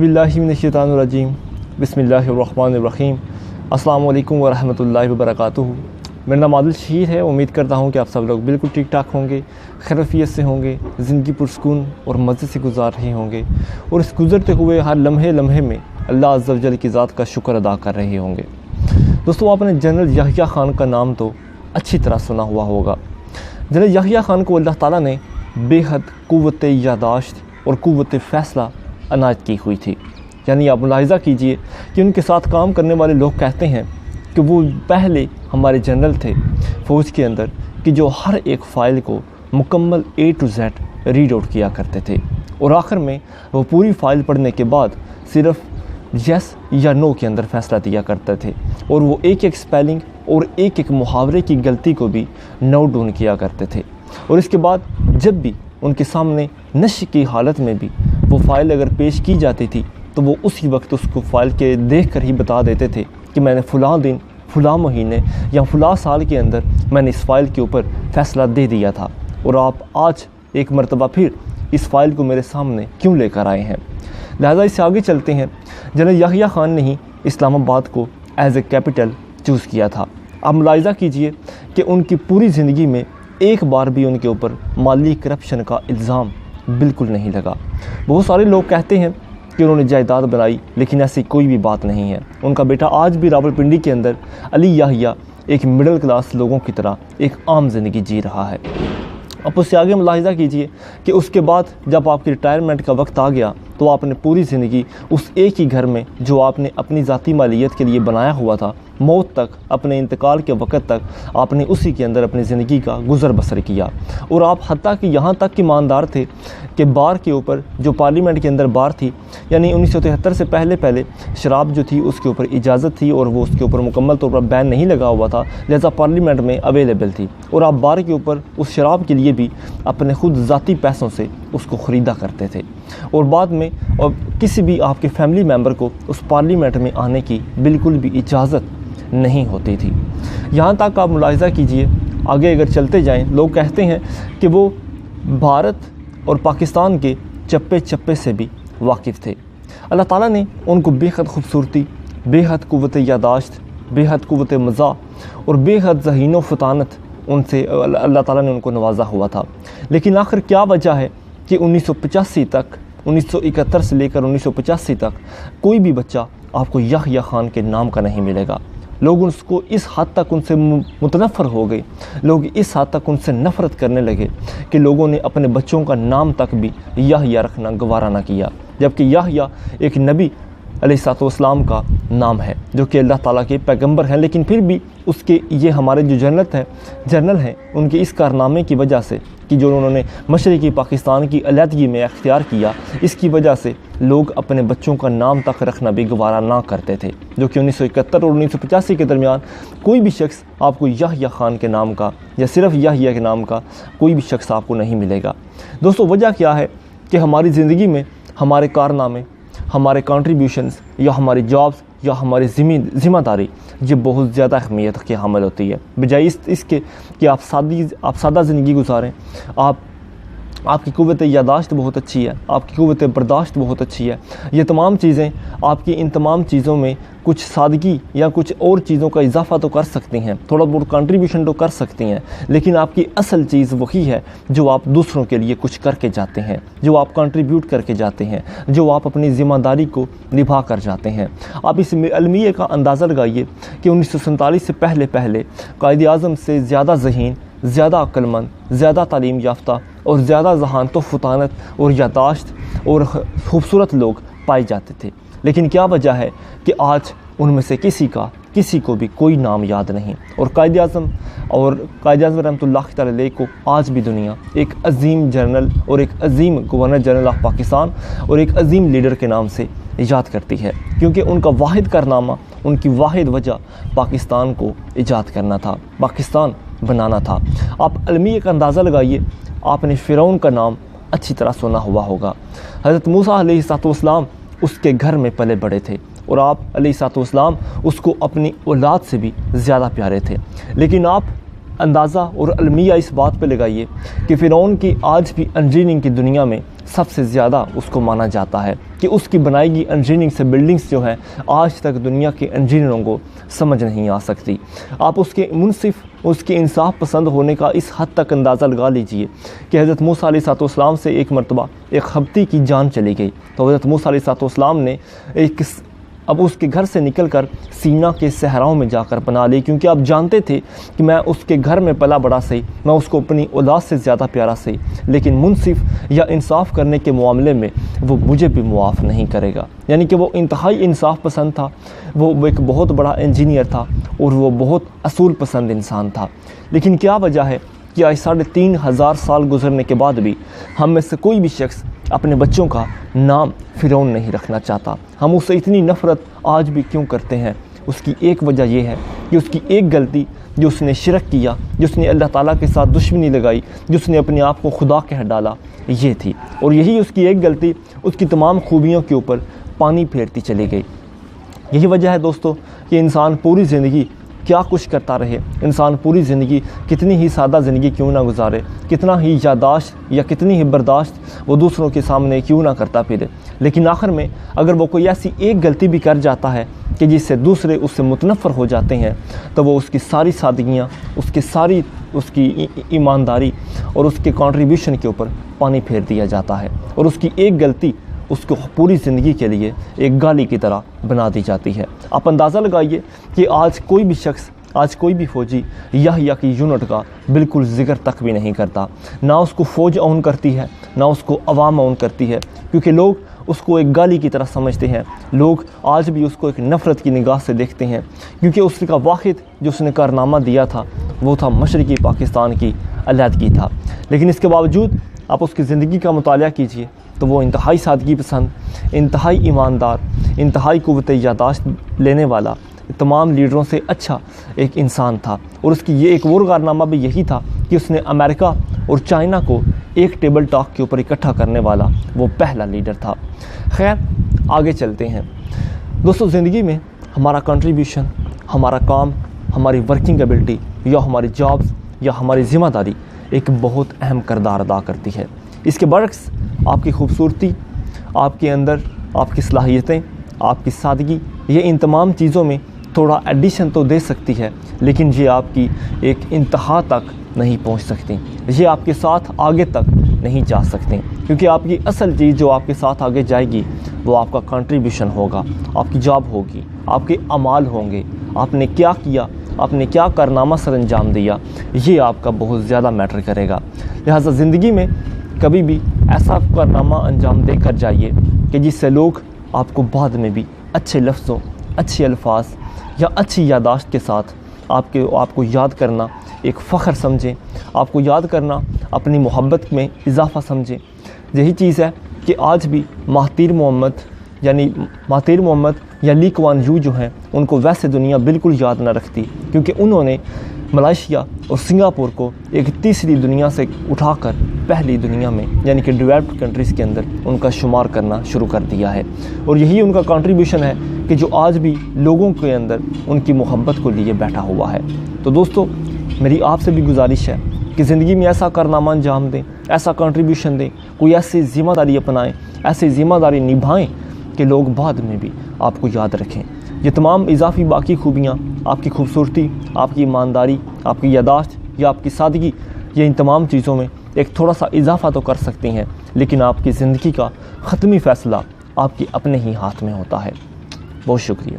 باللہ من الشیطان الرجیم بسم اللہ الرحمن الرحیم السلام علیکم ورحمۃ اللہ وبرکاتہ۔ میرا نام عادل شہید ہے۔ امید کرتا ہوں کہ آپ سب لوگ بالکل ٹھیک ٹھاک ہوں گے، خیریت سے ہوں گے، زندگی پرسکون اور مزے سے گزار رہے ہوں گے، اور اس گزرتے ہوئے ہر لمحے میں اللہ عز و جل کی ذات کا شکر ادا کر رہے ہوں گے۔ دوستو، آپ نے جنرل یحییٰ خان کا نام تو اچھی طرح سنا ہوا ہوگا۔ جنرل یحییٰ خان کو اللہ تعالیٰ نے بے حد قوت یادداشت اور قوت فیصلہ عنایت کی ہوئی تھی۔ یعنی آپ ملاحظہ کیجئے کہ ان کے ساتھ کام کرنے والے لوگ کہتے ہیں کہ وہ پہلے ہمارے جنرل تھے فوج کے اندر کہ جو ہر ایک فائل کو مکمل A to Z read out کیا کرتے تھے، اور آخر میں وہ پوری فائل پڑھنے کے بعد صرف یس یا نو کے اندر فیصلہ دیا کرتے تھے، اور وہ ایک ایک سپیلنگ اور ایک ایک محاورے کی غلطی کو بھی نوٹ ڈاؤن کیا کرتے تھے۔ اور اس کے بعد جب بھی ان کے سامنے نشر کی حالت میں بھی وہ فائل اگر پیش کی جاتی تھی تو وہ اسی وقت اس کو فائل کے دیکھ کر ہی بتا دیتے تھے کہ میں نے فلاں دن، فلاں مہینے یا فلاں سال کے اندر میں نے اس فائل کے اوپر فیصلہ دے دیا تھا، اور آپ آج ایک مرتبہ پھر اس فائل کو میرے سامنے کیوں لے کر آئے ہیں۔ لہٰذا اس سے آگے چلتے ہیں۔ جنرل یحییٰ خان نے ہی اسلام آباد کو ایز اے کیپٹل چوز کیا تھا۔ آپ ملاحظہ کیجئے کہ ان کی پوری زندگی میں ایک بار بھی ان کے اوپر مالی کرپشن کا الزام بالکل نہیں لگا۔ بہت سارے لوگ کہتے ہیں کہ انہوں نے جائیداد بنائی، لیکن ایسی کوئی بھی بات نہیں ہے۔ ان کا بیٹا آج بھی راولپنڈی کے اندر علی یحییٰ ایک مڈل کلاس لوگوں کی طرح ایک عام زندگی جی رہا ہے۔ اب اس سے آگے ملاحظہ کیجئے کہ اس کے بعد جب آپ کی ریٹائرمنٹ کا وقت آ گیا تو آپ نے پوری زندگی اس ایک ہی گھر میں جو آپ نے اپنی ذاتی مالیت کے لیے بنایا ہوا تھا، موت تک، اپنے انتقال کے وقت تک آپ نے اسی کے اندر اپنی زندگی کا گزر بسر کیا۔ اور آپ حتیٰ کہ یہاں تک کہ ایماندار تھے کہ بار کے اوپر جو پارلیمنٹ کے اندر بار تھی، یعنی 1973 سے پہلے شراب جو تھی اس کے اوپر اجازت تھی، اور وہ اس کے اوپر مکمل طور پر بین نہیں لگا ہوا تھا، لہذا پارلیمنٹ میں اویلیبل تھی، اور آپ بار کے اوپر اس شراب کے لیے بھی اپنے خود ذاتی پیسوں سے اس کو خریدا کرتے تھے، اور بعد میں کسی بھی آپ کے فیملی ممبر کو اس پارلیمنٹ میں آنے کی بالکل بھی اجازت نہیں ہوتی تھی۔ یہاں تک آپ ملاحظہ کیجئے، آگے اگر چلتے جائیں، لوگ کہتے ہیں کہ وہ بھارت اور پاکستان کے چپے چپے سے بھی واقف تھے۔ اللہ تعالیٰ نے ان کو بے حد خوبصورتی، بے حد قوت یادداشت، بے حد قوت مزاح اور بے حد ذہین و فطانت ان سے اللہ تعالیٰ نے ان کو نوازا ہوا تھا۔ لیکن آخر کیا وجہ ہے کہ 1985 تک، 1971 سے لے کر 1985 تک کوئی بھی بچہ آپ کو یحییٰ خان کے نام کا نہیں ملے گا۔ لوگ اس کو اس حد تک ان سے متنفر ہو گئے، لوگ اس حد تک ان سے نفرت کرنے لگے کہ لوگوں نے اپنے بچوں کا نام تک بھی یحییٰ رکھنا گوارا نہ کیا، جبکہ یحییٰ ایک نبی علیہ السلام کا نام ہے جو کہ اللہ تعالیٰ کے پیغمبر ہیں، لیکن پھر بھی اس کے یہ ہمارے جو جنرل ہیں ان کے اس کارنامے کی وجہ سے کہ جو انہوں نے مشرقی پاکستان کی علیحدگی میں اختیار کیا، اس کی وجہ سے لوگ اپنے بچوں کا نام تک رکھنا بھی گوارا نہ کرتے تھے، جو کہ 1971 اور 1985 کے درمیان کوئی بھی شخص آپ کو یحییٰ خان کے نام کا یا صرف یحییٰ کے نام کا کوئی بھی شخص آپ کو نہیں ملے گا۔ دوستو، وجہ کیا ہے کہ ہماری زندگی میں ہمارے کارنامے، ہمارے کنٹریبیوشنز یا ہماری جابز یا ہماری ذمہ داری یہ بہت زیادہ اہمیت کی حامل ہوتی ہے، بجائے اس کے کہ آپ سادہ زندگی گزاریں۔ آپ کی قوت یادداشت بہت اچھی ہے، آپ کی قوت برداشت بہت اچھی ہے، یہ تمام چیزیں آپ کی ان تمام چیزوں میں کچھ سادگی یا کچھ اور چیزوں کا اضافہ تو کر سکتی ہیں، تھوڑا بہت کنٹریبیوشن تو کر سکتی ہیں، لیکن آپ کی اصل چیز وہی ہے جو آپ دوسروں کے لیے کچھ کر کے جاتے ہیں، جو آپ کنٹریبیوٹ کر کے جاتے ہیں، جو آپ اپنی ذمہ داری کو نبھا کر جاتے ہیں۔ آپ اس المیہ کا اندازہ لگائیے کہ 1947 سے پہلے قائد اعظم سے زیادہ ذہین، زیادہ عقل مند، زیادہ تعلیم یافتہ اور زیادہ ذہانت و فطانت اور یادداشت اور خوبصورت لوگ پائے جاتے تھے، لیکن کیا وجہ ہے کہ آج ان میں سے کسی کو بھی کوئی نام یاد نہیں، اور قائد اعظم رحمۃ اللہ تعالی علیہ کو آج بھی دنیا ایک عظیم جنرل اور ایک عظیم گورنر جنرل آف پاکستان اور ایک عظیم لیڈر کے نام سے ایجاد کرتی ہے، کیونکہ ان کا واحد کارنامہ، ان کی واحد وجہ پاکستان کو ایجاد کرنا تھا، پاکستان بنانا تھا۔ آپ المیہ کا اندازہ لگائیے، آپ نے فرعون کا نام اچھی طرح سنا ہوا ہوگا۔ حضرت موسیٰ علیہ السلام اس کے گھر میں پلے بڑے تھے، اور آپ علیہ السلام اس کو اپنی اولاد سے بھی زیادہ پیارے تھے، لیکن آپ اندازہ اور المیہ اس بات پہ لگائیے کہ فرعون کی آج بھی انجینئرنگ کی دنیا میں سب سے زیادہ اس کو مانا جاتا ہے کہ اس کی بنائی گئی انجینئرنگ سے بلڈنگز جو ہیں آج تک دنیا کے انجینئروں کو سمجھ نہیں آ سکتی۔ آپ اس کے منصف، اس کے انصاف پسند ہونے کا اس حد تک اندازہ لگا لیجئے کہ حضرت موسیٰ علیہ السلام سے ایک مرتبہ ایک خبطی کی جان چلی گئی، تو حضرت موسیٰ علیہ السلام نے اب اس کے گھر سے نکل کر سینا کے صحراؤں میں جا کر بنا لی، کیونکہ آپ جانتے تھے کہ میں اس کے گھر میں پلا بڑا صحیح، میں اس کو اپنی اولاد سے زیادہ پیارا صحیح، لیکن منصف یا انصاف کرنے کے معاملے میں وہ مجھے بھی معاف نہیں کرے گا۔ یعنی کہ وہ انتہائی انصاف پسند تھا، وہ ایک بہت بڑا انجینئر تھا اور وہ بہت اصول پسند انسان تھا۔ لیکن کیا وجہ ہے کہ آج 3500 سال گزرنے کے بعد بھی ہم میں سے کوئی بھی شخص اپنے بچوں کا نام فرعون نہیں رکھنا چاہتا؟ ہم اس سے اتنی نفرت آج بھی کیوں کرتے ہیں؟ اس کی ایک وجہ یہ ہے کہ اس کی ایک غلطی جو اس نے شرک کیا، جو اس نے اللہ تعالیٰ کے ساتھ دشمنی لگائی، جو اس نے اپنے آپ کو خدا کہہ ڈالا، یہ تھی۔ اور یہی اس کی ایک غلطی اس کی تمام خوبیوں کے اوپر پانی پھیرتی چلی گئی۔ یہی وجہ ہے دوستو کہ انسان پوری زندگی کیا کچھ کرتا رہے، انسان پوری زندگی کتنی ہی سادہ زندگی کیوں نہ گزارے، کتنا ہی یاداشت یا کتنی ہی برداشت وہ دوسروں کے سامنے کیوں نہ کرتا پھرے، لیکن آخر میں اگر وہ کوئی ایسی ایک غلطی بھی کر جاتا ہے کہ جس سے دوسرے اس سے متنفر ہو جاتے ہیں، تو وہ اس کی ساری سادگیاں، اس کی ایمانداری اور اس کے کنٹریبیوشن کے اوپر پانی پھیر دیا جاتا ہے، اور اس کی ایک غلطی اس کو پوری زندگی کے لیے ایک گالی کی طرح بنا دی جاتی ہے۔ آپ اندازہ لگائیے کہ آج کوئی بھی شخص، آج کوئی بھی فوجی یا کی یونٹ کا بالکل ذکر تک بھی نہیں کرتا، نہ اس کو فوج اون کرتی ہے، نہ اس کو عوام اون کرتی ہے، کیونکہ لوگ اس کو ایک گالی کی طرح سمجھتے ہیں۔ لوگ آج بھی اس کو ایک نفرت کی نگاہ سے دیکھتے ہیں، کیونکہ اس کا واحد جو اس نے کارنامہ دیا تھا وہ تھا مشرقی پاکستان کی علیحدگی تھا۔ لیکن اس کے باوجود آپ اس کی زندگی کا مطالعہ کیجئے تو وہ انتہائی سادگی پسند، انتہائی ایماندار، انتہائی قوت یاداشت لینے والا، تمام لیڈروں سے اچھا ایک انسان تھا۔ اور اس کی یہ ایک اور کارنامہ بھی یہی تھا کہ اس نے امریکہ اور چائنا کو ایک ٹیبل ٹاک کے اوپر اکٹھا کرنے والا وہ پہلا لیڈر تھا۔ خیر آگے چلتے ہیں دوستو، زندگی میں ہمارا کنٹریبیوشن، ہمارا کام، ہماری ورکنگ ایبلٹی یا ہماری جابز یا ہماری ذمہ داری ایک بہت اہم کردار ادا کرتی ہے۔ اس کے برعکس آپ کی خوبصورتی، آپ کے اندر آپ کی صلاحیتیں، آپ کی سادگی، یہ ان تمام چیزوں میں تھوڑا ایڈیشن تو دے سکتی ہے، لیکن یہ آپ کی ایک انتہا تک نہیں پہنچ سکتی، یہ آپ کے ساتھ آگے تک نہیں جا سکتے، کیونکہ آپ کی اصل چیز جو آپ کے ساتھ آگے جائے گی وہ آپ کا کنٹریبیوشن ہوگا، آپ کی جاب ہوگی، آپ کے اعمال ہوں گے، آپ نے کیا کیا، آپ نے کیا کارنامہ سر انجام دیا، یہ آپ کا بہت زیادہ میٹر کرے گا۔ لہٰذا زندگی میں کبھی بھی ایسا کارنامہ انجام دے کر جائیے کہ جس سے لوگ آپ کو بعد میں بھی اچھے لفظوں، اچھے الفاظ یا اچھی یاداشت کے ساتھ آپ کو یاد کرنا ایک فخر سمجھیں، آپ کو یاد کرنا اپنی محبت میں اضافہ سمجھیں۔ یہی چیز ہے کہ آج بھی مہاتیر محمد یا لی کوان یو جو ہیں ان کو ویسے دنیا بالکل یاد نہ رکھتی، کیونکہ انہوں نے ملائیشیا اور سنگاپور کو ایک تیسری دنیا سے اٹھا کر پہلی دنیا میں یعنی کہ ڈیولپڈ کنٹریز کے اندر ان کا شمار کرنا شروع کر دیا ہے، اور یہی ان کا کنٹریبیوشن ہے کہ جو آج بھی لوگوں کے اندر ان کی محبت کو لیے بیٹھا ہوا ہے۔ تو دوستو میری آپ سے بھی گزارش ہے کہ زندگی میں ایسا کارنامہ انجام دیں، ایسا کنٹریبیوشن دیں، کوئی ایسی ذمہ داری اپنائیں، ایسی ذمہ داری نبھائیں کہ لوگ بعد میں بھی آپ کو یاد رکھیں۔ یہ تمام اضافی باقی خوبیاں، آپ کی خوبصورتی، آپ کی ایمانداری، آپ کی یاداشت یا آپ کی سادگی، یہ ان تمام چیزوں میں ایک تھوڑا سا اضافہ تو کر سکتی ہیں، لیکن آپ کی زندگی کا حتمی فیصلہ آپ کے اپنے ہی ہاتھ میں ہوتا ہے۔ بہت شکریہ۔